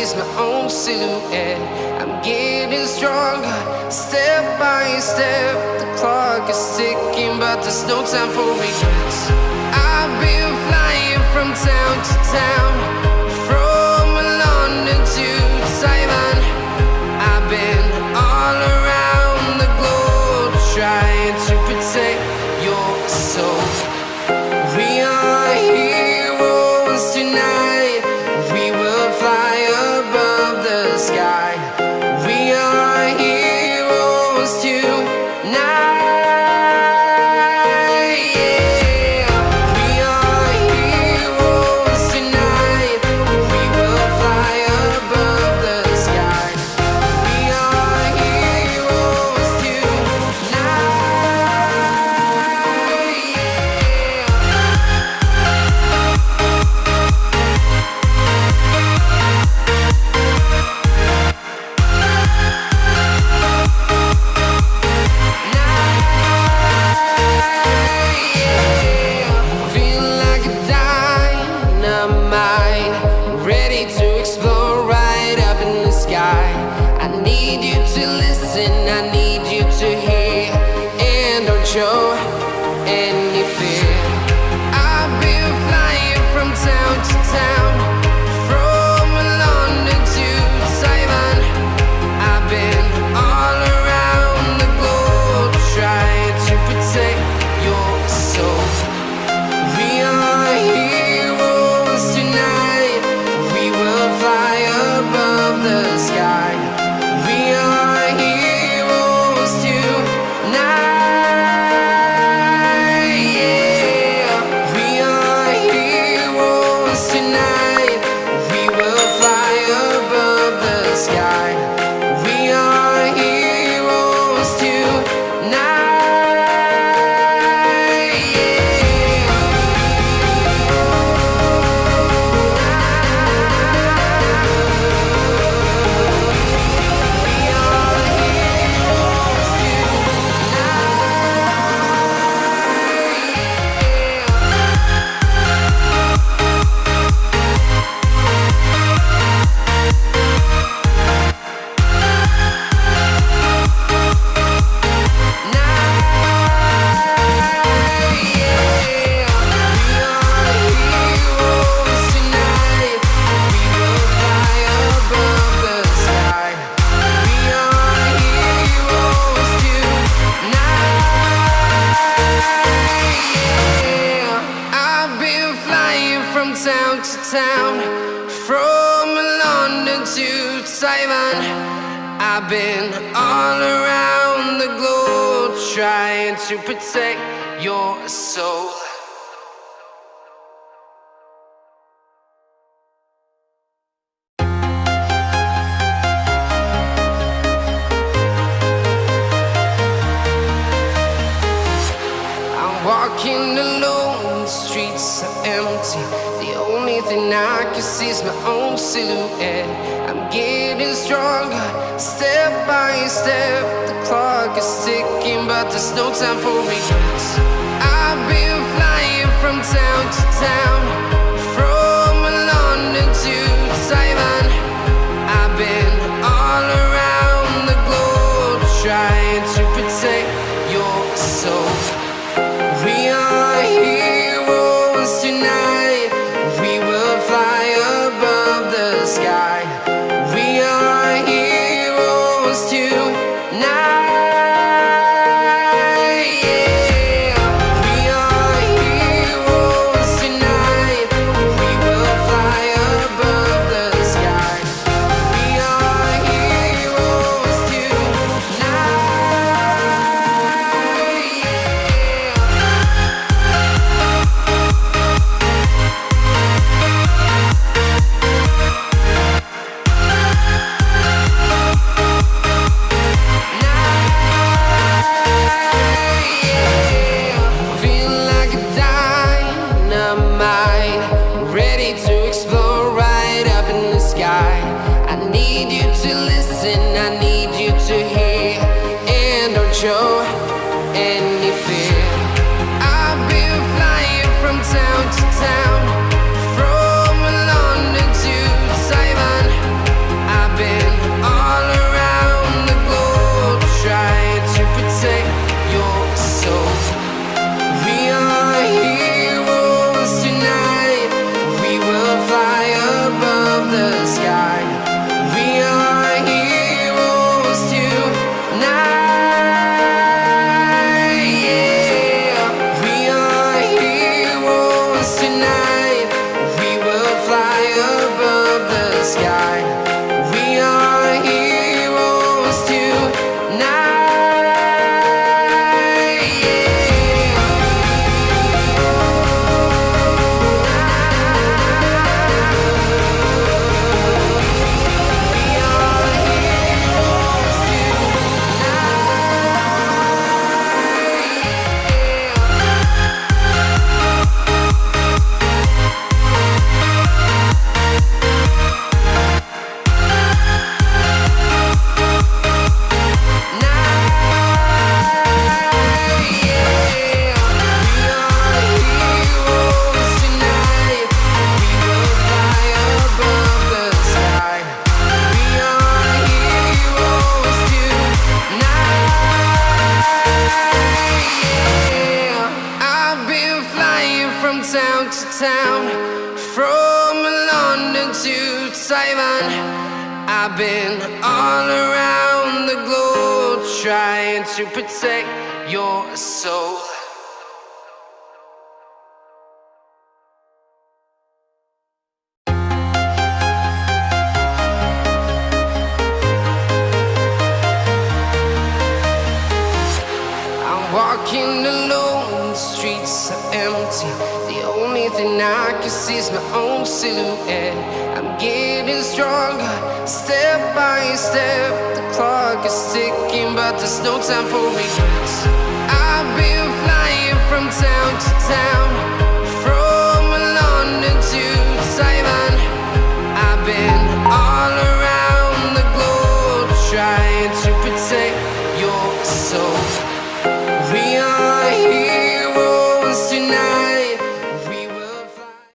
see's my own silhouette. I'm getting stronger, step by step. The clock is ticking, but there's no time for regrets. I've been flying from town to town, from London to Taiwan. I've been all around the globe, trying to protect your soul. We are heroes tonight. We will fly above the sky. We are heroes tonight. Yeah. We are heroes tonight. We will fly above the sky. We are heroes tonight. Feel like a dynamite, ready to explode right up in the sky. I need you to listen, I need you to hear, and don't show any fear. I've been flying from town to town, from London to Taiwan. I've been all around the globe, trying to protect your soul. We are heroes tonight. We will fly above the sky. We are heroes tonight. Yeah. We are heroes tonight. We will fly above the sky. We are heroes tonight. I've been flying from town to town, from London to Taiwan. I've been all around the globe, trying to protect your soul. I'm walking alone, the streets are empty. The only thing I can see is my own silhouette. I'm getting stronger, step by step. The clock is ticking, but there's no time for regrets. I've been flying from town to town, from London to Taiwan. I've been all around the globe, trying to protect your soul. We are heroes tonight. We will fly above the sky. We are heroes tonight. Yeah. We are heroes tonight. We will fly above the sky. We are heroes tonight. Feel like a dynamite, ready to explode right up in the sky. I need you to listen, I need you to hear, and don't show any fear. I've been flying from town to town, from London to Taiwan. town, from London to Taiwan. I've been all around the globe trying to protect your soul. Walking alone, the streets are empty. The only thing I can see is my own silhouette. I'm getting stronger, step by step. The clock is ticking, but there's no time for regrets. I've been flying from town to town, from London to Taiwan. I've been all around the globe trying to protect your soul.